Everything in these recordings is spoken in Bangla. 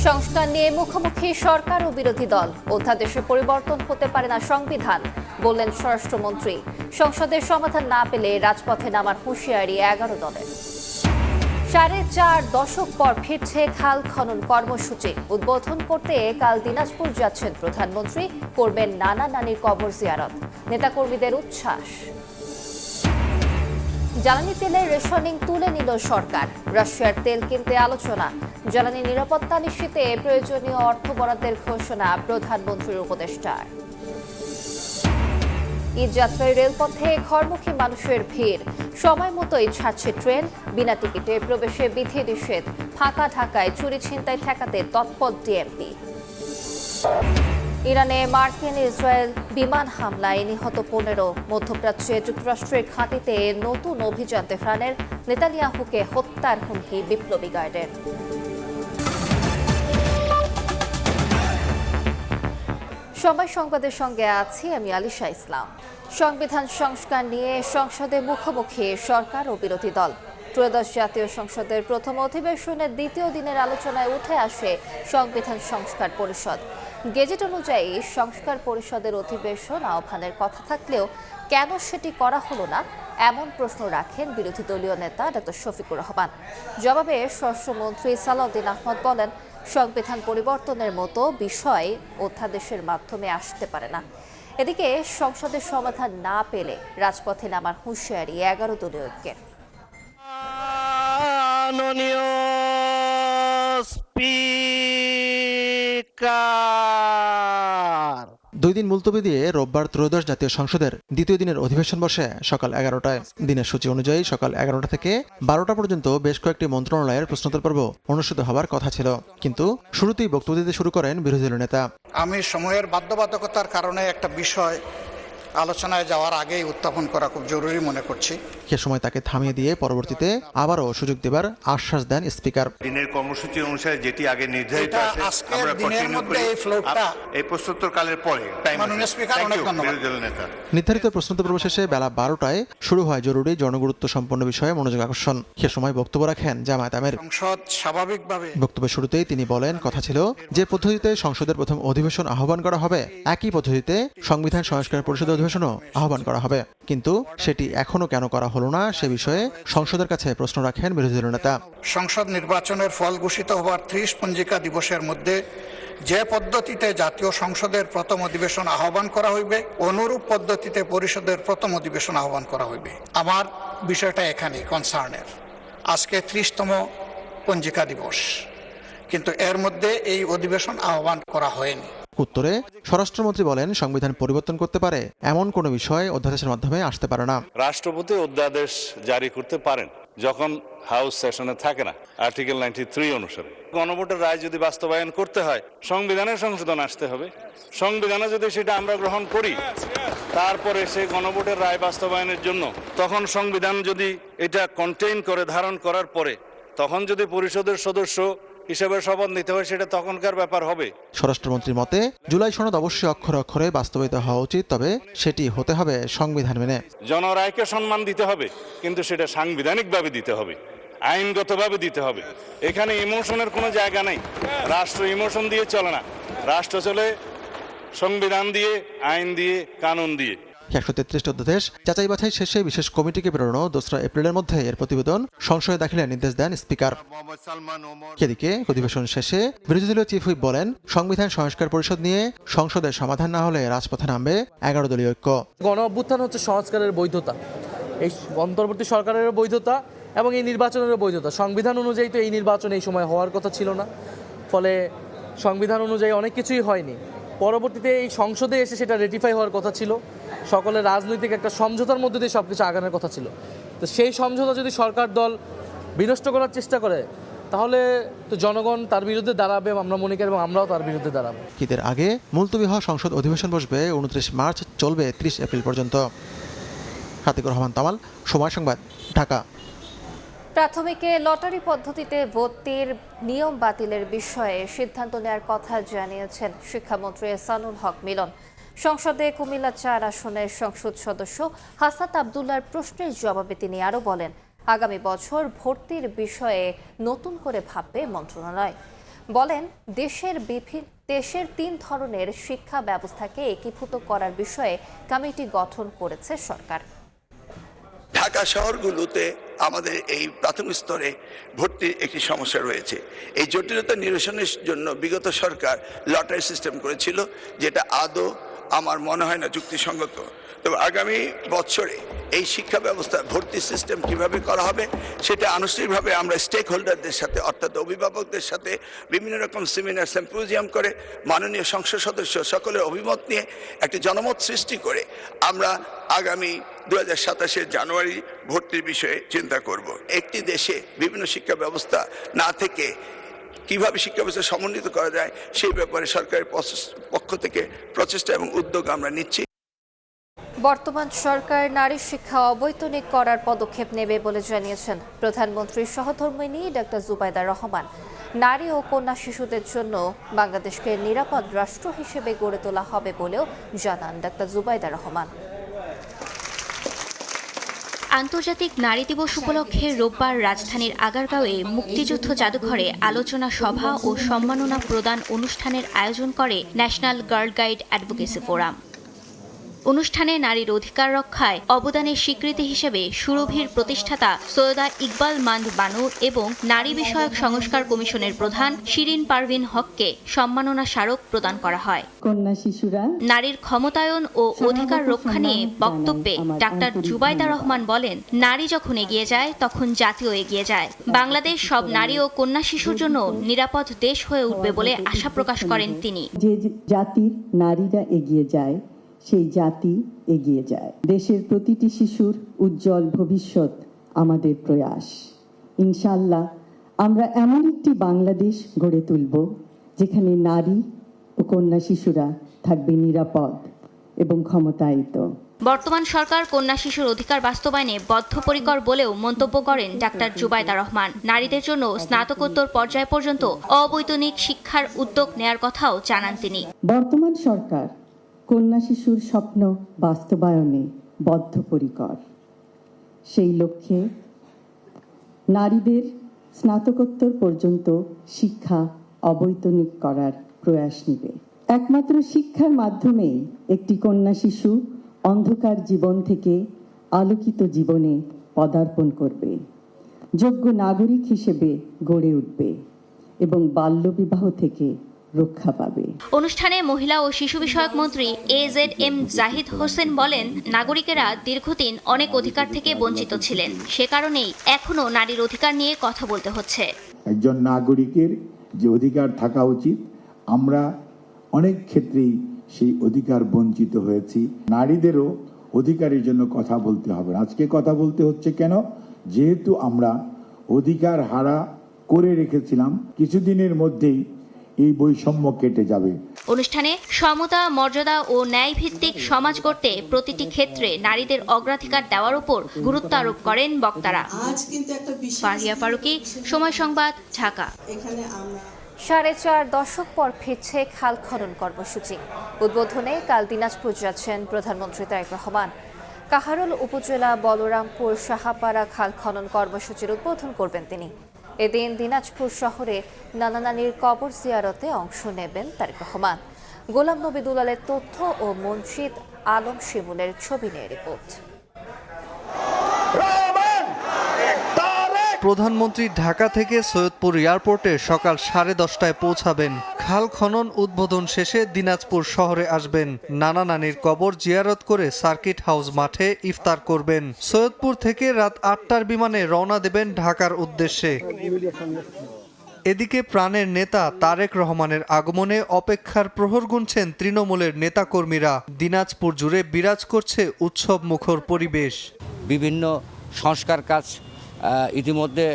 সংস্কার নিয়ে মুখোমুখি সরকার ও বিরোধী দল। অধ্যাদেশে পরিবর্তন হতে পারে না সংবিধান, বললেন স্বরাষ্ট্রমন্ত্রী। সংসদের সমাধান না পেলে রাজপথে নামার হুঁশিয়ারি 11 দলের। 4.5 দশক পর ফিরছে খাল খনন কর্মসূচি। উদ্বোধন করতে কাল দিনাজপুর যাচ্ছেন প্রধানমন্ত্রী, করবেন নানা নানির কবর জিয়ারত। নেতাকর্মীদের উচ্ছ্বাস। জ্বালানি তেলের রেশনিং তুলে নিল সরকার। রাশিয়ার তেল কিনতে আলোচনা। জ্বালানি নিরাপত্তা নিশ্চিতে প্রয়োজনীয় অর্থ বরাদ্দের ঘোষণা প্রধানমন্ত্রীর উপদেষ্টার। ঈদযাত্রায় রেলপথে ঘরমুখী মানুষের ভিড়। সময় মতোই ছাড়ছে ট্রেন। বিনা টিকিটে প্রবেশে বিধিনিষেধ। ফাঁকা ঢাকায় চুরি ছিনতাই ঠেকাতে তৎপর ডিএমপি। ইরানে মার্কিন ইসরায়েল বিমান হামলায় নিহত 15। মধ্যপ্রাচ্যে যুক্তরাষ্ট্রের ঘাঁটিতে নতুন অভিযান তেহরানের। নেতানিয়াহুকে হত্যার হুমকি বিপ্লবী গার্ডের। সময় সংবাদের সঙ্গে আছি আমি আলিশা ইসলাম। সংবিধান সংস্কার নিয়ে সংসদে মুখোমুখি সরকার ও বিরোধী দল। ত্রয়োদশ জাতীয় সংসদের প্রথম অধিবেশনের দ্বিতীয় দিনের আলোচনায় উঠে আসে সংবিধান সংস্কার পরিষদ। গেজেট অনুযায়ী সংস্কার পরিষদের অধিবেশন আহ্বানের কথা থাকলেও কেন সেটি করা হলো না, এমন প্রশ্ন রাখেন বিরোধী দলীয় নেতা ডক্টর শফিকুর রহমান। জবাবে স্বরাষ্ট্রমন্ত্রী সালাউদ্দিন আহমদ বলেন, সংবিধান পরিবর্তনের মতো বিষয় অধ্যাদেশের মাধ্যমে আসতে পারে না। এদিকে সংসদের সমাধান না পেলে রাজপথে নামার হুঁশিয়ারি 11 দলীয় ঐক্যের। দুই দিন মুলতবি দিয়ে রোববার ত্রয়োদশ জাতীয় সংসদের দ্বিতীয় দিনের অধিবেশন বসে সকাল 11টায়। দিনের সূচি অনুযায়ী সকাল 11টা থেকে 12টা পর্যন্ত বেশ কয়েকটি মন্ত্রণালয়ের প্রশ্নোত্তর পর্ব অনুষ্ঠিত হবার কথা ছিল, কিন্তু শুরুতেই বক্তব্য দিতে শুরু করেন বিরোধী দলীয় নেতা। আমি সময়ের বাধ্যবাধকতার কারণে একটা বিষয় আলোচনায় যাওয়ার আগেই উত্থাপন করা খুব জরুরি মনে করছি। সে সময় তাকে থামিয়ে দিয়ে পরবর্তীতে আবারও সুযোগ দেবার আশ্বাস দেন স্পিকার। দিনের কর্মসূচি অনুসারে যেটি আগে নির্ধারিত আছে আমরা দিনের মধ্যে এই ফ্লোরটা এই প্রশ্নোত্তরকালের পরে মাননীয় স্পিকার অনেক ধন্যবাদ। নির্ধারিত প্রশ্নোত্তর পর্ব শেষে বেলা 12টায় শুরু হয় জরুরি জনগুরুত্ব সম্পন্ন বিষয়ে মনোযোগ আকর্ষণ। সে সময় বক্তব্য রাখেন জামায়াত আমির। সংসদ স্বাভাবিকভাবে বক্তব্যের শুরুতেই তিনি বলেন, কথা ছিল যে পদ্ধতিতে সংসদের প্রথম অধিবেশন আহ্বান করা হবে একই পদ্ধতিতে সংবিধান সংস্কার পরিষদের অধিবেশনও আহ্বান করা হবে, কিন্তু সেটি এখনো কেন করা হলো না সে বিষয়ে সংসদের কাছে প্রশ্ন রাখেন বিরোধী দলীয় নেতা। সংসদ নির্বাচনের ফল ঘোষিত হবার 30 পঞ্জিকা দিবসের মধ্যে যে পদ্ধতিতে জাতীয় সংসদের প্রথম অধিবেশন আহ্বান করা হইবে অনুরূপ পদ্ধতিতে পরিষদের প্রথম অধিবেশন আহ্বান করা হইবে। আমার বিষয়টা এখানেই কনসার্নের। আজকে 30তম পঞ্জিকা দিবস, কিন্তু এর মধ্যে এই অধিবেশন আহ্বান করা হয়নি। উত্তরে স্বরাষ্ট্রমন্ত্রী বলেন, সংবিধান পরিবর্তন করতে পারে এমন কোনো বিষয় অধ্যাদেশের মাধ্যমে আসতে পারে না। রাষ্ট্রপতি অধ্যাদেশ জারি করতে পারেন যখন হাউস সেশনে থাকে না, আর্টিকেল 93 অনুসারে। গণভোটের রায় যদি বাস্তবায়ন করতে হয় সংবিধানের সংশোধন আসতে হবে। সংবিধানে যদি সেটা আমরা গ্রহণ করি, তারপরে সেই গণভোটের রায় বাস্তবায়নের জন্য তখন সংবিধান যদি এটা কন্টেইন করে ধারণ করার পরে তখন যদি পরিষদের সদস্য হিসেবে শপথ নিতে হয় সেটা তখনকার ব্যাপার হবে। স্বরাষ্ট্রমন্ত্রীর মতে জুলাই সনদ অবশ্যই অক্ষরে অক্ষরে বাস্তবায়িত হওয়া উচিত, তবে সেটি হতে হবে সংবিধান মেনে। জনরায়কে সম্মান দিতে হবে, কিন্তু সেটা সাংবিধানিকভাবে দিতে হবে, আইনগতভাবে দিতে হবে। এখানে ইমোশনের কোনো জায়গা নেই। রাষ্ট্র ইমোশন দিয়ে চলে না, রাষ্ট্র চলে সংবিধান দিয়ে, আইন দিয়ে, কানুন দিয়ে। 133 অধ্যাদেশ যাচাই বাছাই শেষে বিশেষ কমিটিকে প্রেরণ 2 এপ্রিলের মধ্যে এর প্রতিবেদন সংসদে দাখিলের নির্দেশ দেন স্পিকার। এদিকে অধিবেশন শেষে বিরোধী দলীয় চিফ হুইপ বলেন, সংবিধান সংস্কার পরিষদ নিয়ে সংসদের সমাধান না হলে রাজপথে নামবে 11 দলীয় ঐক্য। গণ অভ্যুত্থান হচ্ছে সংস্কারের বৈধতা, এই অন্তর্বর্তী সরকারের বৈধতা এবং এই নির্বাচনের বৈধতা। সংবিধান অনুযায়ী তো এই নির্বাচন এই সময় হওয়ার কথা ছিল না, ফলে সংবিধান অনুযায়ী অনেক কিছুই হয়নি। পরবর্তীতে এই সংসদে এসে সেটা রেটিফাই হওয়ার কথা ছিল, সকলের রাজনৈতিক একটা সমঝোতার মধ্যে দিয়ে সব কিছু আগানোর কথা ছিল। তো সেই সমঝোতা যদি সরকার দল বিনষ্ট করার চেষ্টা করে তাহলে তো জনগণ তার বিরুদ্ধে দাঁড়াবে, আমরা মনে করি, এবং আমরাও তার বিরুদ্ধে দাঁড়াবো। ঈদের আগে মুলতবি হওয়া সংসদ অধিবেশন বসবে 29 মার্চ, চলবে 30 এপ্রিল পর্যন্ত। হাতিকুর রহমান তামাল, সময় সংবাদ, ঢাকা। প্রাথমিকে লটারি পদ্ধতিতে ভর্তির নিয়ম বাতিলের বিষয়ে সিদ্ধান্ত নেওয়ার কথা জানিয়েছেন শিক্ষামন্ত্রী এহসানুল হক মিলন। সংসদে কুমিল্লা 4 আসনের সংসদ সদস্য হাসান আব্দুল্লাহর প্রশ্নের জবাবে তিনি আরও বলেন, আগামী বছর ভর্তির বিষয়ে নতুন করে ভাববে মন্ত্রণালয়। বলেন দেশের 3 ধরনের শিক্ষা ব্যবস্থাকে একীভূত করার বিষয়ে কমিটি গঠন করেছে সরকার। ঢাকা শহরগুলোতে আমাদের এই প্রাথমিক স্তরে ভর্তির একটি সমস্যা রয়েছে। এই জটিলতা নিরসনের জন্য বিগত সরকার লটারি সিস্টেম করেছিল, যেটা আদৌ আমার মনে হয় না যুক্তিসঙ্গত। তবে আগামী বছরে এই শিক্ষা ব্যবস্থা ভর্তি সিস্টেম কিভাবে করা হবে সেটা আনুষ্ঠানিকভাবে আমরা স্টেক হোল্ডারদের সাথে অর্থাৎ অভিভাবকদের সাথে বিভিন্ন রকম সেমিনার সিম্পোজিয়াম করে মাননীয় সংসদ সদস্য সকলের অভিমত নিয়ে একটি জনমত সৃষ্টি করে আমরা আগামী 2027 জানুয়ারি ভর্তির বিষয়ে চিন্তা করব। একটি দেশে বিভিন্ন শিক্ষা ব্যবস্থা না থেকে কিভাবে শিক্ষা ব্যবস্থা সমন্বিত করা যায় সেই ব্যাপারে সরকারের পক্ষ থেকে প্রচেষ্টা এবং উদ্যোগ আমরা নিচ্ছি। বর্তমান সরকার নারী শিক্ষা অবৈতনিক করার পদক্ষেপ নেবে বলে জানিয়েছেন প্রধানমন্ত্রীর সহধর্মিণী ডক্টর জুবাইদা রহমান। নারী ও কন্যা শিশুদের জন্য বাংলাদেশকে নিরাপদ রাষ্ট্র হিসেবে গড়ে তোলা হবে বলেও জানান ডক্টর জুবাইদা রহমান। আন্তর্জাতিক নারী দিবস উপলক্ষে রোববার রাজধানীর আগারগাঁওয়ে মুক্তিযুদ্ধ জাদুঘরে আলোচনা সভা ও সম্মাননা প্রদান অনুষ্ঠানের আয়োজন করে national girl guide advocacy forum. অনুষ্ঠানে নারীর অধিকার রক্ষায় অবদানের স্বীকৃতি হিসেবে সুরভির প্রতিষ্ঠাতা সৈয়দা ইকবাল মান্দ বানু এবং নারী বিষয়ক সংস্কার কমিশনের প্রধান শিরিন পারভিন হককে সম্মাননা স্মারক প্রদান করা হয়। কন্যা শিশুরা নারীর ক্ষমতায়ন ও অধিকার রক্ষা নিয়ে বক্তব্যে ডাক্তার জুবাইদা রহমান বলেন, নারী যখন এগিয়ে যায় তখন জাতিও এগিয়ে যায়। বাংলাদেশ সব নারী ও কন্যা শিশুর জন্য নিরাপদ দেশ হয়ে উঠবে বলে আশা প্রকাশ করেন তিনি। যে জাতির নারীরা এগিয়ে যায় সেই জাতি এগিয়ে যায়। দেশের প্রতিটি শিশুর উজ্জ্বল ভবিষ্যৎ আমাদের প্রয়াস। ইনশাআল্লাহ আমরা এমন একটি বাংলাদেশ গড়ে তুলব যেখানে নারী ও কন্যা শিশুরা থাকবে নিরাপদ এবং ক্ষমতায়িত। বর্তমান সরকার কন্যা শিশুর অধিকার বাস্তবায়নে বদ্ধপরিকর বলেও মন্তব্য করেন ডাক্তার জুবাইদা রহমান। নারীদের জন্য স্নাতকোত্তর পর্যায় পর্যন্ত অবৈতনিক শিক্ষার উদ্যোগ নেয়ার কথাও জানান তিনি। বর্তমান সরকার কন্যা শিশুর স্বপ্ন বাস্তবায়নে বদ্ধপরিকর। সেই লক্ষ্যে নারীদের স্নাতকোত্তর পর্যন্ত শিক্ষা অবৈতনিক করার প্রয়াস নেবে। একমাত্র শিক্ষার মাধ্যমেই একটি কন্যা শিশু অন্ধকার জীবন থেকে আলোকিত জীবনে পদার্পণ করবে, যোগ্য নাগরিক হিসেবে গড়ে উঠবে এবং বাল্যবিবাহ থেকে রক্ষা পাবে। অনুষ্ঠানে মহিলা ও শিশু বিষয়ক মন্ত্রী AZM জাহিদ হোসেন বলেন, নাগরিকেরা দীর্ঘদিন অনেক অধিকার থেকে বঞ্চিত ছিলেন, সে কারণেই এখনো নারীর অধিকার নিয়ে কথা বলতে হচ্ছে। একজন নাগরিকের যে অধিকার থাকা উচিত, আমরা অনেক ক্ষেত্রেই সেই অধিকার বঞ্চিত হয়েছি। নারীদেরও অধিকারের জন্য কথা বলতে হবে। আজকে কথা বলতে হচ্ছে কেন? যেহেতু আমরা অধিকার হারা করে রেখেছিলাম, কিছুদিনের মধ্যেই এই বৈষম্য কেটে যাবে। অনুষ্ঠানে সমতা, মর্যাদা ও ন্যায় ভিত্তিক সমাজ গড়তে প্রতিটি ক্ষেত্রে নারীদের অগ্রাধিকার দেওয়ার উপর গুরুত্ব আরোপ করেন বক্তারা। ফারিয়া ফারুকি, সময় সংবাদ, ঢাকা। 4.5 দশক পর ফিরছে খাল খনন কর্মসূচি। উদ্বোধনে কাল দিনাজপুর যাচ্ছেন প্রধানমন্ত্রী তারেক রহমান। কাহারোল উপজেলা বলরামপুর সাহাপাড়া খাল খনন কর্মসূচির উদ্বোধন করবেন তিনি। এদিন দিনাজপুর শহরে নানা নানির কবর জিয়ারতে অংশ নেবেন তারেক রহমান। গোলাম নবী দুলালের তথ্য ও মুন্সিদ আলম শিমুলের ছবি নিয়ে রিপোর্ট। প্রধানমন্ত্রী ঢাকা থেকে সৈয়দপুর এয়ারপোর্টে সকাল 10:30টায় পৌঁছাবেন। খাল খনন উদ্বোধন শেষে দিনাজপুর শহরে আসবেন। নানা নানির কবর জিয়ারত করে সার্কিট হাউস মাঠে ইফতার করবেন। সৈয়দপুর থেকে রাত 8টার বিমানে রওনা দেবেন ঢাকার উদ্দেশ্যে। এদিকে প্রাণের নেতা তারেক রহমানের আগমনে অপেক্ষার প্রহর গুনছেন তৃণমূলের নেতাকর্মীরা। দিনাজপুর জুড়ে বিরাজ করছে উৎসব মুখর পরিবেশ। বিভিন্ন সংস্কার কাজ ইতিমধ্যে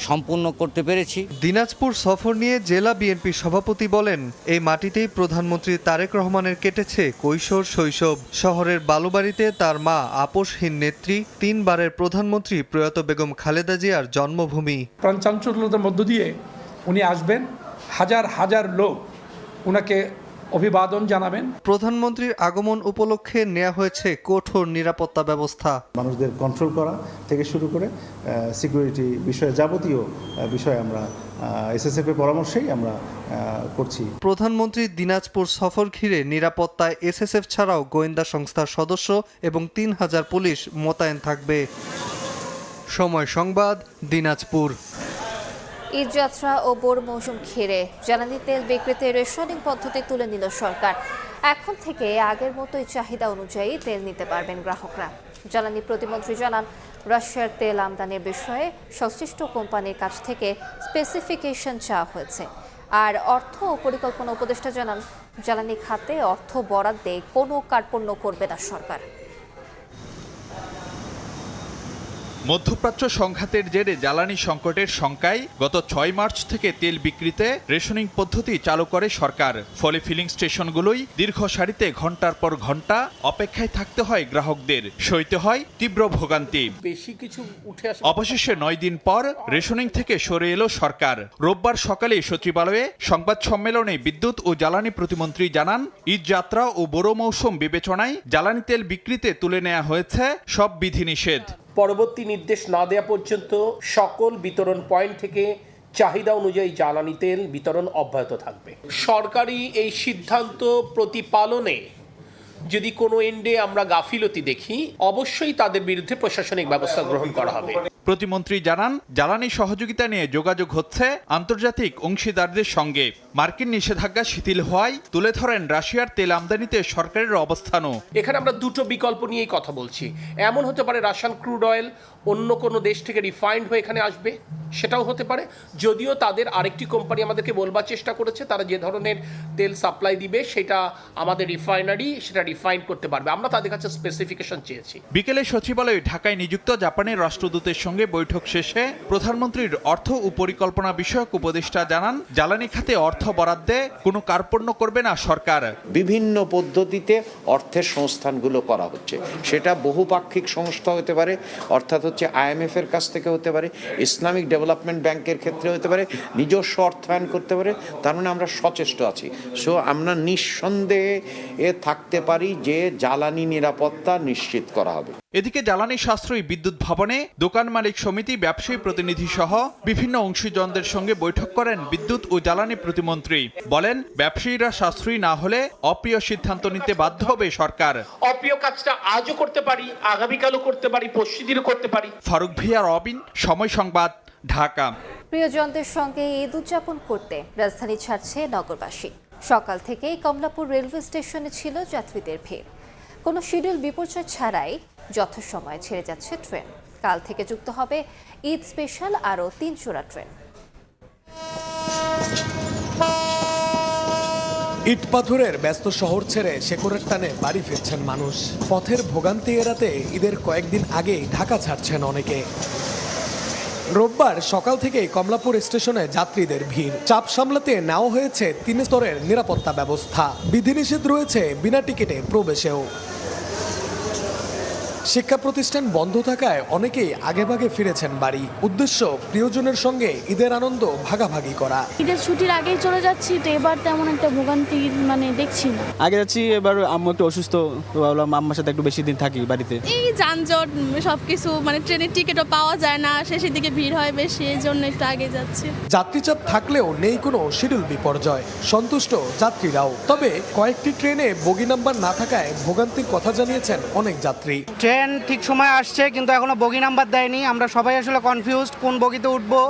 সম্পূর্ণ করতে পেরেছি। দিনাজপুর সফর নিয়ে জেলা বিএনপি সভাপতি বলেন, এই মাটিতেই প্রধানমন্ত্রী তারেক রহমানের কেটেছে কৈশোর শৈশব। শহরের বালুবাড়িতে তার মা আপোষহীন নেত্রী 3 বারের প্রধানমন্ত্রী প্রয়াত বেগম খালেদা জিয়ার জন্মভূমি। প্রাণচাঞ্চল্যতার মধ্য দিয়ে উনি আসবেন, হাজার হাজার লোক উনাকে অভিবাদন জানাবেন। প্রধানমন্ত্রীর আগমন উপলক্ষে নেওয়া হয়েছে কঠোর নিরাপত্তা ব্যবস্থা। মানুষদের কন্ট্রোল করা থেকে শুরু করে সিকিউরিটি বিষয়ে যাবতীয় বিষয়ে আমরা এসএসএফ এর পরামর্শেই আমরা করছি। প্রধানমন্ত্রীর দিনাজপুর সফর ঘিরে নিরাপত্তায় এসএসএফ ছাড়াও গোয়েন্দা সংস্থার সদস্য এবং ৩,০০০ পুলিশ মোতায়েন থাকবে। সময় সংবাদ, দিনাজপুর। ঈদযাত্রা ও বোরো মৌসুম ঘিরে জ্বালানি তেল বিক্রিতে রেশনিং পদ্ধতি তুলে নিল সরকার। এখন থেকে আগের মতোই চাহিদা অনুযায়ী তেল নিতে পারবেন গ্রাহকরা। জ্বালানি প্রতিমন্ত্রী জানান, রাশিয়ার তেল আমদানির বিষয়ে সংশ্লিষ্ট কোম্পানির কাছ থেকে স্পেসিফিকেশন চাওয়া হয়েছে। আর অর্থ ও পরিকল্পনা উপদেষ্টা জানান, জ্বালানি খাতে অর্থ বরাদ্দে কোনো কার্পণ্য করবে না সরকার। মধ্যপ্রাচ্য সংঘাতের জেরে জ্বালানি সংকটের শঙ্কায় গত ৬ মার্চ থেকে তেল বিক্রিতে রেশনিং পদ্ধতি চালু করে সরকার। ফলে ফিলিং স্টেশনগুলোই দীর্ঘ সারিতে ঘন্টার পর ঘন্টা অপেক্ষায় থাকতে হয় গ্রাহকদের, সইতে হয় তীব্র ভোগান্তি। অবশেষে ৯ দিন পর রেশনিং থেকে সরে এলো সরকার। রোববার সকালে সচিবালয়ে সংবাদ সম্মেলনে বিদ্যুৎ ও জ্বালানি প্রতিমন্ত্রী জানান, ঈদ যাত্রা ও বোরো মৌসুম বিবেচনায় জ্বালানি তেল বিক্রিতে তুলে নেওয়া হয়েছে সব বিধিনিষেধ। পরবর্তী নির্দেশ না দেওয়া পর্যন্ত সকল বিতরণ পয়েন্ট থেকে চাহিদা অনুযায়ী জ্বালানি তেল বিতরণ অব্যাহত থাকবে। সরকারি এই সিদ্ধান্ত প্রতিপালনে যদি কোনো এন্ডে আমরা গাফিলতি দেখি, অবশ্যই তাদের বিরুদ্ধে প্রশাসনিক ব্যবস্থা গ্রহণ করা হবে। প্রতিমন্ত্রী জানান, জ্বালানি সহযোগিতা নিয়ে যোগাযোগ হচ্ছে আন্তর্জাতিক অংশীদারদের সঙ্গে। মার্কিন নিষেধাজ্ঞা শিথিল হওয়ায় তুলে ধরেন রাশিয়ার তেল আমদানিতে সরকারের অবস্থানও। এখানে আমরা দুটো বিকল্প নিয়েই কথা বলছি। এমন হতে পারে রাশিয়ান ক্রুড অয়েল অন্য কোনো দেশ থেকে রিফাইন্ড হয়ে এখানে আসবে, সেটাও হতে পারে। যদিও তাদের আরেকটি কোম্পানি আমাদেরকে বলবার চেষ্টা করেছে তারা যে ধরনের তেল সাপ্লাই দিবে সেটা আমাদের রিফাইনারি সেটা রিফাইন করতে পারবে। আমরা তাদের কাছে স্পেসিফিকেশন চেয়েছি। বিকেলে সচিবালয়ে ঢাকায় নিযুক্ত জাপানের রাষ্ট্রদূতের সঙ্গে বৈঠক শেষে প্রধানমন্ত্রীর অর্থ ও পরিকল্পনা বিষয়ক উপদেষ্টা জানান, জ্বালানি খাতে অর্থ বরাদ্দে কোনো কার্পণ্য করবে না সরকার। বিভিন্ন পদ্ধতিতে অর্থের সংস্থানগুলো করা হচ্ছে, সেটা বহুপাক্ষিক সংস্থা হতে পারে, অর্থাৎ হচ্ছে IMF এর কাছ থেকে হতে পারে, ইসলামিক ডেভেলপমেন্ট ব্যাংকের ক্ষেত্রে হতে পারে, নিজস্ব অর্থায়ন করতে পারে। তার মানে আমরা সচেষ্ট আছি। সো আমরা নিঃসন্দেহে থাকতে পারি যে জ্বালানি নিরাপত্তা নিশ্চিত করা হবে। এদিকে জ্বালানি সাশ্রয়ী বিদ্যুৎ ভবনে দোকান মালিক সমিতি, ব্যবসায়ী প্রতিনিধি সহ বিভিন্ন অংশীজনদের সঙ্গে বৈঠক করেন বিদ্যুৎ ও জ্বালানি প্রতিমন্ত্রী। বলেন, ব্যবসায়ীরা সাশ্রয়ী না হলে অপ্রিয় সিদ্ধান্ত নিতে বাধ্য হবে সরকার। অপ্রিয় কাজটা আজও করতে পারি, আগামীকালও করতে পারি, পরশুদিনও করতে পারি। ফারুক ভিয়া, রবিন, সময় সংবাদ, ঢাকা। প্রিয়জনদের সঙ্গে ঈদ উদযাপন করতে রাজধানী ছাড়ছে নগরবাসী। সকাল থেকেই কমলাপুর রেলওয়ে স্টেশনে ছিল যাত্রীদের ভিড়। কোনো শিডিউল বিপর্যয় ছাড়াই যথাসময়ে ছেড়ে যাচ্ছে ট্রেন। কাল থেকে যুক্ত হবে ঈদ স্পেশাল আরও 3 জোড়া ট্রেন। ইট পাথরের ব্যস্ত শহর ছেড়ে শেকড়ের টানে বাড়ি ফিরছেন মানুষ। পথের ভোগান্তি এড়াতে ঈদের কয়েকদিন আগেই ঢাকা ছাড়ছেন অনেকে। রোববার সকাল থেকেই কমলাপুর স্টেশনে যাত্রীদের ভিড়। চাপ সামলাতে নেওয়া হয়েছে 3 স্তরের নিরাপত্তা ব্যবস্থা। বিধিনিষেধ রয়েছে বিনা টিকিটে প্রবেশেও। শিক্ষা প্রতিষ্ঠান বন্ধ থাকায় অনেকেই আগেভাগে ফিরেছেন বাড়ি। উদ্দেশ্য প্রিয়জনের সঙ্গে ঈদের আনন্দ ভাগাভাগি করা। ঈদের ছুটির আগেই চলে যাচ্ছি, তো এবার তেমন একটা ভোগান্তি দেখছি না। আগে যাচ্ছি, এবার আম্মু একটু অসুস্থ, তো ভাবলাম আম্মার সাথে একটু বেশি দিন থাকি বাড়িতে। এই যানজট সবকিছু ট্রেনের টিকিটও পাওয়া যায় না, শেষের দিকে ভিড় হয় বেশি, এই জন্য একটু আগে যাচ্ছি। যাত্রীচাপ থাকলেও নেই কোনো শিডিউল বিপর্যয়, সন্তুষ্ট যাত্রীরাও। তবে কয়েকটি ট্রেনে বগি নাম্বার না থাকায় ভোগান্তির কথা জানিয়েছেন অনেক যাত্রী। ট্রেন ঠিক সময় আসছে কিন্তু এখনো বগি নাম্বার দেয়নি। আমরা সবাই আসলে কনফিউজড, কোন বগিতে উঠবো,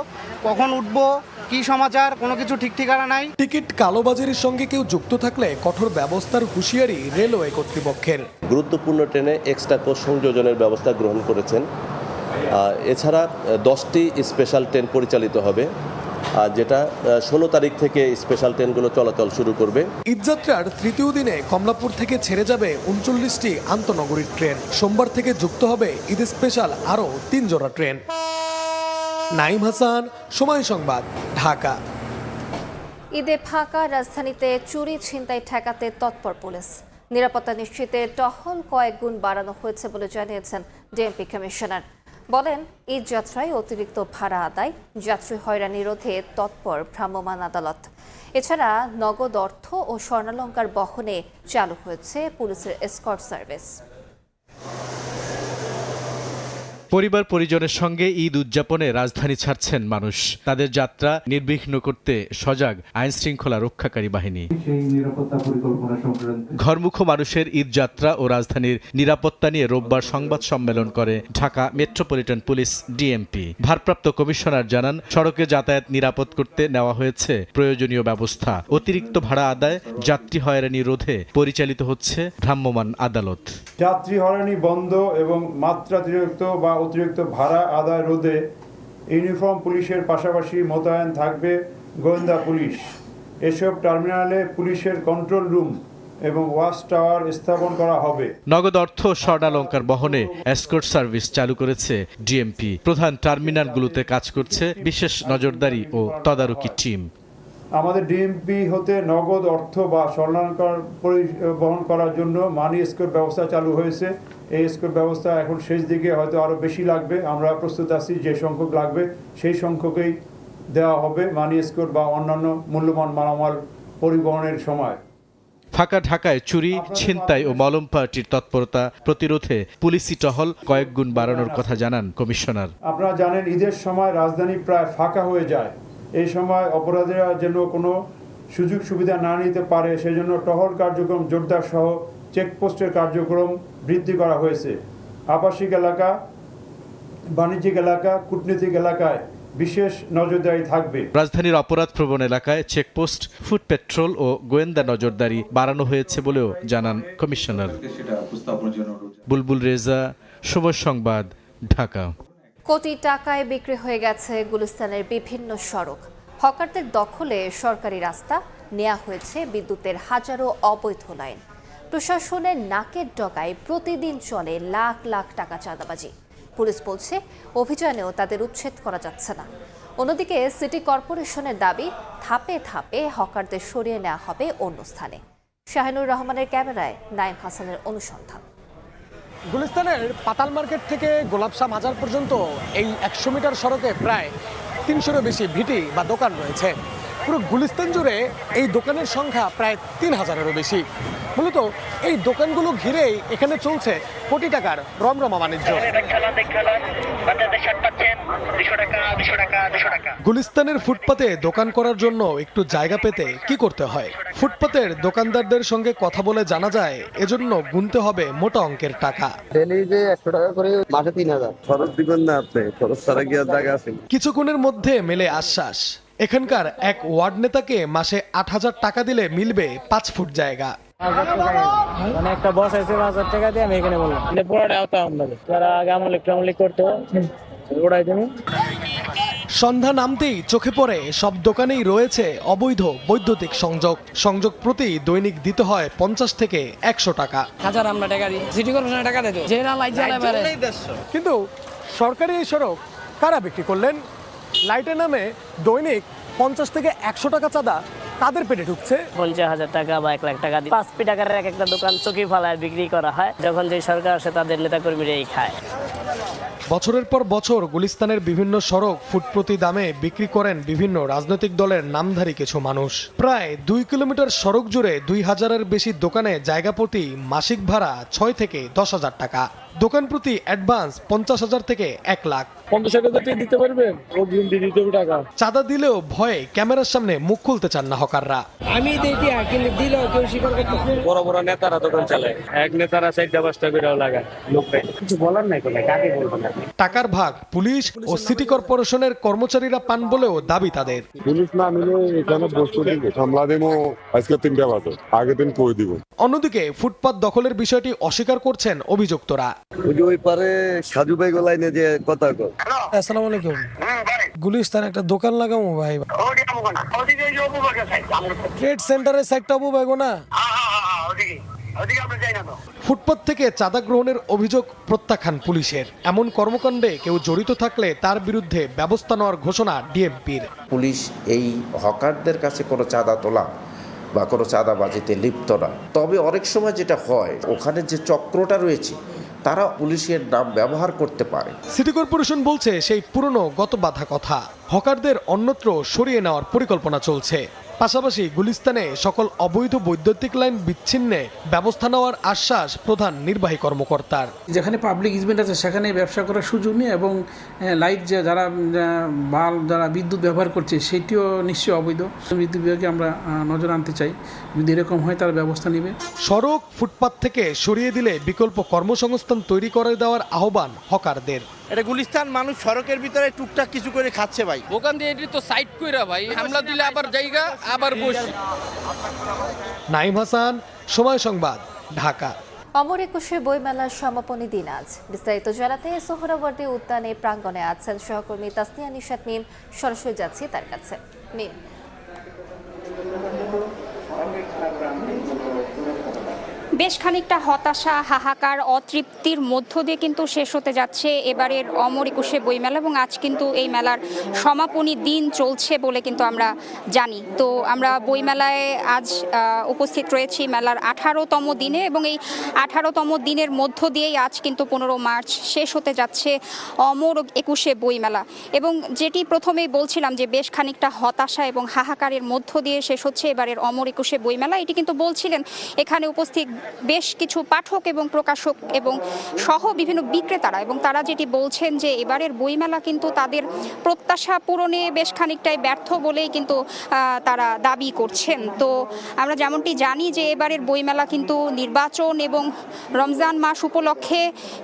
কখন উঠবো, কি সমাচার, কোনো কিছু ঠিক ঠিকানা নাই। টিকিট কালোবাজারির সঙ্গে কেউ যুক্ত থাকলে কঠোর ব্যবস্থার হুঁশিয়ারি রেলওয়ে কর্তৃপক্ষের। গুরুত্বপূর্ণ ট্রেনে এক্সট্রা কোচ সংযোজনের ব্যবস্থা গ্রহণ করেছেন। এছাড়া 10টি স্পেশাল ট্রেন পরিচালিত হবে, যেটা 16 তারিখ থেকে স্পেশাল ট্রেনগুলো চলাচল শুরু করবে। ঈদযাত্রার তৃতীয় দিনে কমলাপুর থেকে ছেড়ে যাবে 39টি আন্তনগরীর ট্রেন। সোমবার থেকে যুক্ত হবে ঈদ স্পেশাল আরও 3 জোড়া ট্রেন। নাইম হাসান, সময় সংবাদ, ঢাকা। ঈদে ফাঁকা রাজধানীতে চুরি ছিনতাই ঠেকাতে তৎপর পুলিশ। নিরাপত্তা নিশ্চিতে টহল কয়েক গুণ বাড়ানো হয়েছে বলে জানিয়েছেন ডিএমপি কমিশনার। বলেন, ঈদ যাত্রায় অতিরিক্ত ভাড়া আদায়, যাত্রী হয়রানি রোধে তৎপর ভ্রাম্যমাণ আদালত। এছাড়া নগদ অর্থ ও স্বর্ণালংকার বহনে চালু হয়েছে পুলিশের এসকর্ট সার্ভিস। পরিবার পরিজনের সঙ্গে ঈদ উদযাপনে রাজধানী ছাড়ছেন মানুষ। তাদের যাত্রা নির্বিঘ্ন করতে সজাগ আইন শৃঙ্খলা রক্ষাকারী বাহিনী। ঘরমুখো মানুষের ঈদ যাত্রা ও রাজধানীর নিরাপত্তা নিয়ে রোববার সংবাদ সম্মেলন করে ঢাকা মেট্রোপলিটন পুলিশ ডিএমপি। ভারপ্রাপ্ত কমিশনার জানান, সড়কে যাতায়াত নিরাপদ করতে নেওয়া হয়েছে প্রয়োজনীয় ব্যবস্থা। অতিরিক্ত ভাড়া আদায়, যাত্রী হয়রানি রোধে পরিচালিত হচ্ছে ভ্রাম্যমাণ আদালত। যাত্রী হয়রানি বন্ধ এবং মাত্রাতিরিক্ত বা অতিরিক্ত ভাড়া আদায় রোধে ইউনিফর্ম পুলিশের পাশাপাশি মোতায়েন থাকবে গোয়েন্দা পুলিশ। এসব টার্মিনালে পুলিশের কন্ট্রোল রুম এবং ওয়াচ টাওয়ার স্থাপন করা হবে। নগদ অর্থ স্বর্ণালংকার বহনে এসকর্ট সার্ভিস চালু করেছে ডিএমপি। প্রধান টার্মিনালগুলোতে কাজ করছে বিশেষ নজরদারি ও তদারকি টিম। আমাদের ডিএমপি হতে নগদ অর্থ বা স্বর্ণালংকার বহন করার জন্য মানি এসকর্ট ব্যবস্থা চালু হয়েছে। এই এসকর্ট ব্যবস্থা এখন শেষ দিকে হয়তো আরও বেশি লাগবে। আমরা প্রস্তুত আছি, যে সংখ্যক লাগবে সেই সংখ্যকেই দেওয়া হবে মানি এসকর্ট বা অন্যান্য মূল্যবান মালামাল পরিবহনের সময়। ফাঁকা ঢাকায় চুরি, ছিনতাই ও মলম পার্টির তৎপরতা প্রতিরোধে পুলিশি টহল কয়েক গুণ বাড়ানোর কথা জানান কমিশনার। আপনারা জানেন, ঈদের সময় রাজধানী প্রায় ফাঁকা হয়ে যায়। এই সময় অপরাধীরা যেন কোনো সুযোগ সুবিধা না নিতে পারে সেজন্য টহল কার্যক্রম জোরদার সহ চেকপোস্টের কার্যক্রম বৃদ্ধি করা হয়েছে। আবাসিক এলাকা, বাণিজ্যিক এলাকা, কূটনীতিক এলাকায় বিশেষ নজরদারি থাকবে। রাজধানীর অপরাধপ্রবণ এলাকায় চেকপোস্ট, ফুট পেট্রোল ও গোয়েন্দা নজরদারি বাড়ানো হয়েছে বলেও জানান কমিশনার। বুলবুল রেজা, সময় সংবাদ, ঢাকা। কোটি টাকায় বিক্রি হয়ে গেছে গুলিস্তানের বিভিন্ন সড়ক। হকারদের দখলে সরকারি রাস্তা, নেওয়া হয়েছে বিদ্যুতের হাজারো অবৈধ লাইন। প্রশাসনের নাকের ডগায় প্রতিদিন চলে লাখ লাখ টাকা চাঁদাবাজি। পুলিশ বলছে অভিযানেও তাদের উচ্ছেদ করা যাচ্ছে না। অন্যদিকে সিটি কর্পোরেশনের দাবি, ধাপে ধাপে হকারদের সরিয়ে নেওয়া হবে অন্য স্থানে। শাহিনুর রহমানের ক্যামেরায় নাইম হাসানের অনুসন্ধান। গুলিস্তানের পাতাল মার্কেট থেকে গোলাপশাহ মাজার পর্যন্ত এই 100 মিটার সড়কে প্রায় 300-এরও বেশি ভিটি বা দোকান রয়েছে। পুরো গুলিস্তান জুড়ে এই দোকানের সংখ্যা প্রায় 3000-এরও বেশি। মূলত এই দোকানগুলো ঘিরেই এখানে চলছে কোটি টাকার রমরমা বাণিজ্য। গুলিস্তানের ফুটপাতে দোকান করার জন্য একটু জায়গা পেতে কি করতে হয়? ফুটপাতের দোকানদারদের সঙ্গে কথা বলে জানা যায় এজন্য গুনতে হবে মোটা অঙ্কের টাকা। কিছুক্ষণের মধ্যে মেলে আশ্বাস। এখানকার এক ওয়ার্ড নেতাকে মাসে 8000 টাকা দিলে মিলবে 5 ফুট জায়গা। মানে একটা বস আছে 1000 টাকা দিয়ে আমি এখানে বললাম যারা আগে আমলে করতো ওরাই তুমি। সন্ধ্যা নামতেই চোখে পড়ে সব দোকানেই রয়েছে অবৈধ বৈদ্যুতিক সংযোগ। সংযোগ প্রতি দৈনিক দিতে হয় 50 থেকে 100 টাকা। হাজার আমরা টাকা দিই, সিটি কর্পোরেশনের টাকা দেয়, যেরা লাইট জ্বালায় পারে। কিন্তু সরকারি এই সড়ক কারা বিক্রি করলেন? লাইটের নামে দৈনিক 50 থেকে 100 টাকা চাঁদা তাদের পেটে ঢুকছে। 50,000 টাকা বা 1 লাখ টাকা দিয়ে 5 কোটি টাকার একটা দোকান চকি ফালায় বিক্রি করা হয়। যখন যে সরকার আসে তাদের নেতাকর্মীরাই খায়। বছরের পর বছর গুলিস্তানের বিভিন্ন সড়ক ফুটপ্রতি দামে বিক্রি করেন বিভিন্ন রাজনৈতিক দলের নামধারী কিছু মানুষ। প্রায় 2 কিলোমিটার সড়ক জুড়ে 2000-এর বেশি দোকানে জায়গা প্রতি মাসিক ভাড়া 6 থেকে 10,000 টাকা। দোকান প্রতি অ্যাডভান্স 50,000 থেকে 1 লাখ। 50,000 দিতে পারবেন, অগ্রিম দিয়ে দিতে হবে টাকা। চাঁদা দিলেও ভয়ে ক্যামেরার সামনে মুখ খুলতে চান না হকাররা। আমি দেখি কিন্তু দিলেও কেউ স্বীকার করতে। বড় বড় নেতারা দোকান চালায়, এক নেতারা 4-5টা বিরাও লাগায়, লোক কিছু বলার নাই, কোন কাকে বলবো না। টাকার ভাগ পুলিশ ও সিটি কর্পোরেশনের কর্মচারীরা পান বলেও দাবি তাদের। পুলিশ না মিলে এখানে বস্তু দিকে সামলা দেবো আজকে 3টা বাজে, আগের দিন কই দিব। অন্যদিকে ফুটপাত দখলের বিষয়টি অস্বীকার করছেন অভিযুক্তরা। ওই পারে সাজু ভাই গোলাইনে যে কথা কর। আসসালামু আলাইকুম। গুলিস্তান একটা দোকান লাগাবো ভাই। ট্রেড সেন্টারের সাইডটা অবৈধ না। ফুটপাত থেকে চাঁদা গ্রহণের অভিযোগ প্রত্যাখ্যান পুলিশের। এমন কর্মকাণ্ডে কেউ জড়িত থাকলে তার বিরুদ্ধে ব্যবস্থা নেওয়ার ঘোষণা ডিএমপির। পুলিশ এই হকারদের কাছে কোনো চাঁদা তোলা বা কোনো চাঁদাবাজিতে লিপ্ত না। তবে অনেক সময় যেটা হয়, ওখানে যে চক্রটা রয়েছে তারা পুলিশের নাম ব্যবহার করতে পারে। সিটি কর্পোরেশন বলছে সেই পুরনো গত বাধা কথা। হকারদের অন্যত্র সরিয়ে নেওয়ার পরিকল্পনা চলছে। পাশাপাশি গুলিস্তানে সকল অবৈধ বৈদ্যুতিক লাইন বিচ্ছিন্নে ব্যবস্থা নেওয়ার আশ্বাস প্রধান নির্বাহী কর্মকর্তার। যেখানে পাবলিক ইজমেন্ট আছে সেখানে ব্যবসা করার সুযোগ নেই এবং লাইট যারা বিদ্যুৎ ব্যবহার করছে সেটিও নিশ্চয়ই অবৈধ। বিদ্যুৎ বিভাগে আমরা নজর আনতে চাই, যদি এরকম হয় তারা ব্যবস্থা নেবে। সড়ক ফুটপাত থেকে সরিয়ে দিলে বিকল্প কর্মসংস্থান তৈরি করে দেওয়ার আহ্বান হকারদের। এটা গুলিস্তান মানুষ সড়কের ভিতরে টুকটাক কিছু করে খাচ্ছে ভাই, ওখান দিয়ে এটি তো সাইড কইরা ভাই হামলা দিলে আবার জায়গা আবার বসে। নাইম হাসান, সময় সংবাদ, ঢাকা। অমর একুশে বইমেলার সমাপনী দিন আজ। বিস্তারিত জানাতে সোহরাওয়ার্দী উদ্যানে প্রাঙ্গণে আছেন সহকর্মী তাসনিয়া নিশাত মিম। সরাসরি যাচ্ছি তার কাছে। মিম, বেশ খানিকটা হতাশা, হাহাকার, অতৃপ্তির মধ্য দিয়ে কিন্তু শেষ হতে যাচ্ছে এবারের অমর একুশে বইমেলা এবং আজ কিন্তু এই মেলার সমাপনী দিন চলছে বলে কিন্তু আমরা জানি। তো আমরা বইমেলায় আজ উপস্থিত রয়েছি মেলার 18তম দিনে এবং এই 18তম দিনের মধ্য দিয়েই আজ কিন্তু 15 মার্চ শেষ হতে যাচ্ছে অমর একুশে বইমেলা। এবং যেটি প্রথমেই বলছিলাম যে বেশ খানিকটা হতাশা এবং হাহাকারের মধ্য দিয়ে শেষ হচ্ছে এবারের অমর একুশে বইমেলা, এটি কিন্তু বলছিলেন এখানে উপস্থিত বেশ কিছু পাঠক এবং প্রকাশক এবং সহ বিভিন্ন বিক্রেতারা। এবং তারা যেটি বলছেন যে এবারের বইমেলা কিন্তু তাদের প্রত্যাশা পূরণে বেশ খানিকটাই ব্যর্থ বলেই কিন্তু তারা দাবি করছেন। তো আমরা যেমনটি জানি যে এবারের বইমেলা কিন্তু নির্বাচন এবং রমজান মাস উপলক্ষে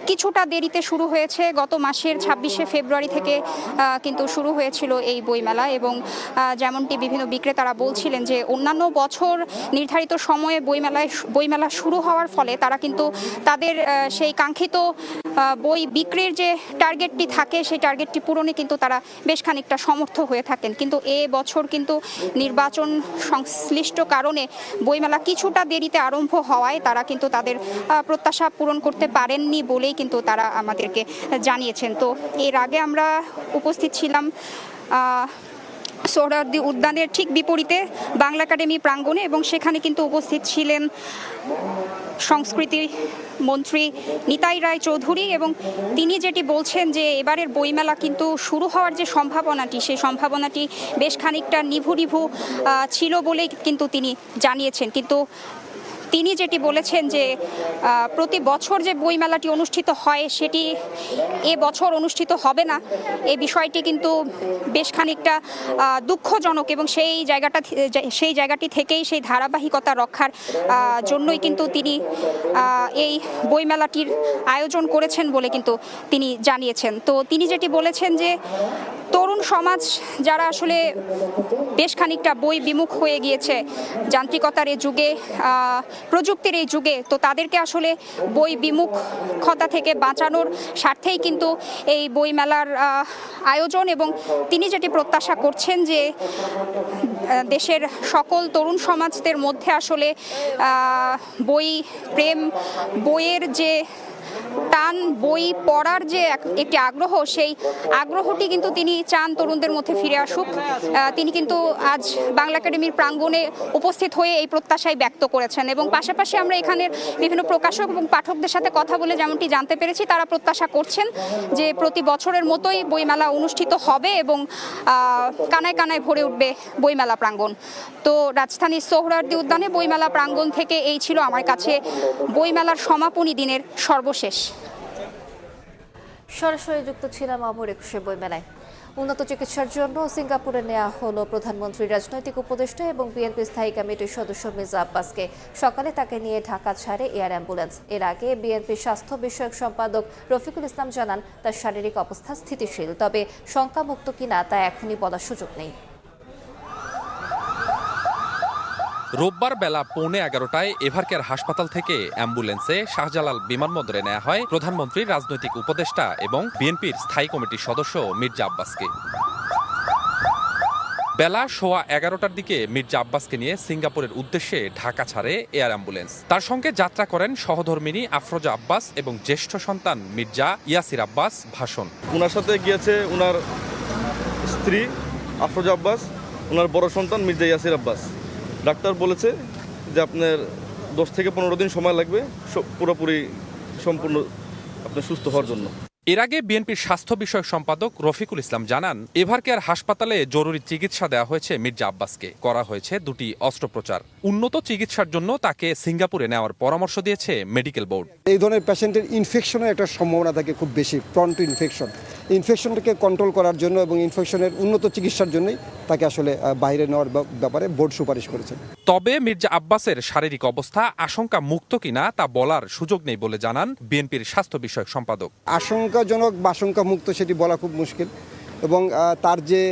কিছুটা দেরিতে শুরু হয়েছে। গত মাসের 26শে ফেব্রুয়ারি থেকে কিন্তু শুরু হয়েছিল এই বইমেলা এবং যেমনটি বিভিন্ন বিক্রেতারা বলছিলেন যে অন্যান্য বছর নির্ধারিত সময়ে বইমেলা শুরু হওয়ার ফলে তারা কিন্তু তাদের সেই কাঙ্ক্ষিত বই বিক্রির যে টার্গেটটি থাকে সেই টার্গেটটি পূরণে কিন্তু তারা বেশ খানিকটা সমর্থ হয়ে থাকেন। কিন্তু এ বছর কিন্তু নির্বাচন সংশ্লিষ্ট কারণে বইমেলা কিছুটা দেরিতে আরম্ভ হওয়ায় তারা কিন্তু তাদের প্রত্যাশা পূরণ করতে পারেননি বলেই কিন্তু তারা আমাদেরকে জানিয়েছেন। তো এর আগে আমরা উপস্থিত ছিলাম সোহরাওয়ার্দী উদ্যানের ঠিক বিপরীতে বাংলা একাডেমি প্রাঙ্গণে এবং সেখানে কিন্তু উপস্থিত ছিলেন সংস্কৃতি মন্ত্রী নিতাই রায় চৌধুরী এবং তিনি যেটি বলছেন যে এবারের বইমেলা কিন্তু শুরু হওয়ার যে সম্ভাবনাটি সেই সম্ভাবনাটি বেশ খানিকটা নিভু ছিল বলেই কিন্তু তিনি জানিয়েছেন। কিন্তু তিনি যেটি বলেছেন যে প্রতি বছর যে বইমেলাটি অনুষ্ঠিত হয় সেটি এ বছর অনুষ্ঠিত হবে না, এই বিষয়টি কিন্তু বেশ খানিকটা দুঃখজনক এবং সেই জায়গাটি থেকেই সেই ধারাবাহিকতা রক্ষার জন্যই কিন্তু তিনি এই বইমেলাটির আয়োজন করেছেন বলে কিন্তু তিনি জানিয়েছেন। তো তিনি যেটি বলেছেন যে তরুণ সমাজ যারা আসলে বেশ খানিকটা বই বিমুখ হয়ে গিয়েছে যান্ত্রিকতার এই যুগে, প্রযুক্তির এই যুগে, তো তাদেরকে আসলে বই বিমুখতা থেকে বাঁচানোর স্বার্থেই কিন্তু এই বইমেলার আয়োজন। এবং তিনি যেটি প্রত্যাশা করছেন যে দেশের সকল তরুণ সমাজদের মধ্যে আসলে বই প্রেম, বইয়ের যে টান, বই পড়ার যে একটি আগ্রহ, সেই আগ্রহটি কিন্তু তিনি চান তরুণদের মধ্যে ফিরে আসুক। তিনি কিন্তু আজ বাংলা একাডেমির প্রাঙ্গণে উপস্থিত হয়ে এই প্রত্যাশাই ব্যক্ত করেছেন। এবং পাশাপাশি আমরা এখানের বিভিন্ন প্রকাশক এবং পাঠকদের সাথে কথা বলে যেমনটি জানতে পেরেছি তারা প্রত্যাশা করছেন যে প্রতি বছরের মতোই বইমেলা অনুষ্ঠিত হবে এবং কানায় কানায় ভরে উঠবে বইমেলা প্রাঙ্গণ। তো রাজধানীর সোহরাওয়ার্দী উদ্যানে বইমেলা প্রাঙ্গণ থেকে এই ছিল আমার কাছে বইমেলার সমাপনী দিনের সর্বশেষ। সরাসরি যুক্ত ছিলাম অমর একুশে বইমেলায়। উন্নত চিকিৎসার জন্য সিঙ্গাপুরে নেওয়া হলো প্রধানমন্ত্রীর রাজনৈতিক উপদেষ্টা এবং বিএনপি স্থায়ী কমিটির সদস্য মির্জা আব্বাসকে। সকালে তাকে নিয়ে ঢাকা ছাড়ে এয়ার অ্যাম্বুলেন্স। এর আগে বিএনপির স্বাস্থ্য বিষয়ক সম্পাদক রফিকুল ইসলাম জানান তার শারীরিক অবস্থা স্থিতিশীল, তবে শঙ্কামুক্ত কিনা তা এখনই বলার সুযোগ নেই। রোববার বেলা 11:15টায় এভারকেয়ার হাসপাতাল থেকে অ্যাম্বুলেন্সে শাহজালাল বিমানবন্দরে নেওয়া হয় প্রধানমন্ত্রীর রাজনৈতিক উপদেষ্টা এবং বিএনপির স্থায়ী কমিটির সদস্য মির্জা আব্বাসকে। বেলা 11:15টার দিকে মির্জা আব্বাসকে নিয়ে সিঙ্গাপুরের উদ্দেশ্যে ঢাকা ছাড়ে এয়ার অ্যাম্বুলেন্স। তার সঙ্গে যাত্রা করেন সহধর্মিনী আফরোজা আব্বাস এবং জ্যেষ্ঠ সন্তান মির্জা ইয়াসির আব্বাস ভাষণ। ওনার সাথে গিয়েছে ওনার স্ত্রী আফরোজা আব্বাস, ওনার বড় সন্তান মির্জা ইয়াসির আব্বাস। ডাক্তার বলেছে যে আপনার 10 থেকে 15 দিন সময় লাগবে পুরোপুরি সম্পূর্ণ আপনার সুস্থ হওয়ার জন্য। এর আগে বিএনপির স্বাস্থ্য বিষয়ক সম্পাদক রফিকুল ইসলাম জানান, এভারকেয়ার হাসপাতালে জরুরি চিকিৎসা দেওয়া হয়েছে মির্জা আব্বাসকে। করা হয়েছে 2টি অস্ত্রোপচার। উন্নত চিকিৎসার জন্য তাকে সিঙ্গাপুরে নেওয়ার পরামর্শ দিয়েছে মেডিকেল বোর্ড। এই ধরনের পেশেন্টের ইনফেকশনের একটা সম্ভাবনা থাকে খুব বেশি, প্রন টু ইনফেকশন। ইনফেকশনটাকে কন্ট্রোল করার জন্য এবং ইনফেকশনের উন্নত চিকিৎসার জন্যই তাকে আসলে বাইরে নেওয়ার ব্যাপারে বোর্ড সুপারিশ করেছে। তবে মির্জা আব্বাসের শারীরিক অবস্থা আশঙ্কা মুক্ত কিনা তা বলার সুযোগ নেই বলে জানান বিএনপির স্বাস্থ্য বিষয়ক সম্পাদক। আশঙ্কাজনক বা আশঙ্কা মুক্ত সেটি বলা খুব মুশকিল, এবং তার যে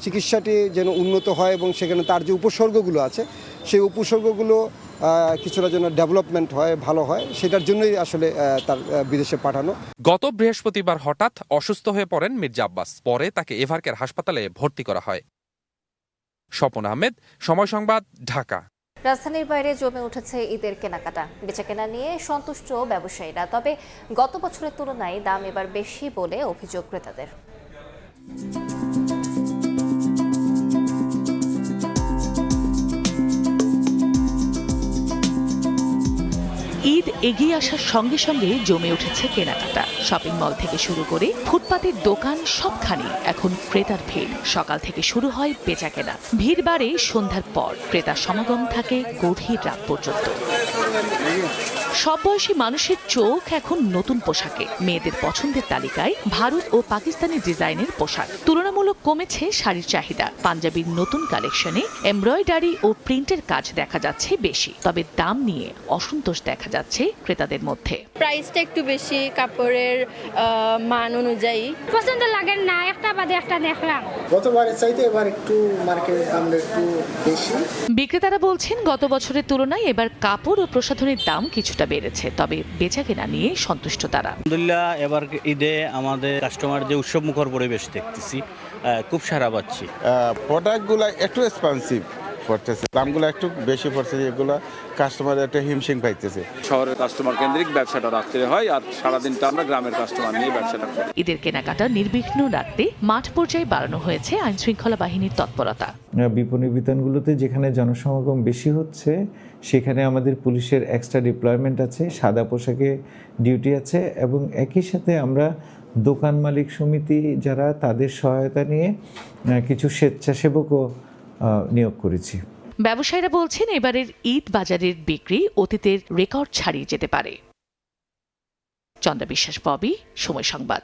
চিকিৎসাটি যেন উন্নত হয় এবং সেখানে তার যে উপসর্গগুলো আছে সেই উপসর্গগুলো কিছুটা যেন ডেভেলপমেন্ট হয়, ভালো হয়, সেটার জন্যই আসলে তার বিদেশে পাঠানো। গত বৃহস্পতিবার হঠাৎ অসুস্থ হয়ে পড়েন মির্জা আব্বাস। পরে তাকে এভারকেয়ার হাসপাতালে ভর্তি করা হয়। স্বপন আহমেদ, সময় সংবাদ, ঢাকা। রাজধানীর বাইরে জমে উঠেছে ঈদের কেনাকাটা। বেচাকেনা নিয়ে সন্তুষ্ট ব্যবসায়ীরা, তবে গত বছরের তুলনায় দাম এবার বেশি বলে অভিযোগ ক্রেতাদের। ঈদ এগিয়ে আসার সঙ্গে সঙ্গে জমে উঠেছে কেনাকাটা। শপিং মল থেকে শুরু করে ফুটপাতের দোকান সবখানে এখন ক্রেতার ভিড়। সকাল থেকে শুরু হয় বেচাকেনা। ভিড় বাড়ে সন্ধ্যার পর, ক্রেতার সমাগম থাকে গভীর রাত পর্যন্ত। সব বয়সী মানুষের চোখ এখন নতুন পোশাকে। মেয়েদের পছন্দের তালিকায় ভারত ও পাকিস্তানি ডিজাইনের পোশাক। তুলনামূলক কমেছে শাড়ির চাহিদা। পাঞ্জাবির নতুন কালেকশনে এমব্রয়ডারি ও প্রিন্টের কাজ দেখা যাচ্ছে বেশি, তবে দাম নিয়ে অসন্তোষ দেখা যাচ্ছে ক্রেতাদের মধ্যে। প্রাইসটা একটু বেশি, কাপড়ের মান অনুযায়ী পছন্দ লাগে না, একটা বাদে একটা দেখলাম। গতবারের চাইতে এবার একটু মার্কেটের দাম একটু বেশি। বিক্রেতারা বলছেন গত বছরের তুলনায় এবার কাপড় ও প্রসাধনের দাম কিছুটা বেড়েছে, তবে বেচাকেনা নিয়ে সন্তুষ্ট তারা। আলহামদুলিল্লাহ, এবার ঈদে আমাদের কাস্টমার যে উৎসব মুখর পরিবেশ দেখতেছি, খুব সারা পাচ্ছি। প্রোডাক্টগুলো একটু এক্সপেন্সিভ পড়তেছে, দামগুলো একটু বেশি পড়ছে, এগুলো কাস্টমার একটা হিমশিম পাইতেছে। শহরের কাস্টমার কেন্দ্রিক ব্যবসাটা রাখতে হয়, আর সারাদিনটা আমরা গ্রামের কাস্টমার নিয়ে ব্যবসাটা করি। ঈদের কেনাকাটা নির্বিঘ্ন রাখতে মাঠ পর্যায়ে বাড়ানো হয়েছে আইন শৃঙ্খলা বাহিনীর তৎপরতা। বিপণী বিতানগুলোতে যেখানে জনসমাগম বেশি হচ্ছে সেখানে আমাদের পুলিশের এক্সট্রা ডিপ্লয়মেন্ট আছে, সাদা পোশাকে ডিউটি আছে, এবং একই সাথে আমরা দোকান মালিক সমিতি যারা, তাদের সহায়তা নিয়ে কিছু স্বেচ্ছাসেবকও নিয়োগ করেছি। ব্যবসায়ীরা বলছেন এবারের ঈদ বাজারের বিক্রি অতীতের রেকর্ড ছাড়িয়ে যেতে পারে। চন্দ্রা বিশ্বাস, ববি, সময় সংবাদ।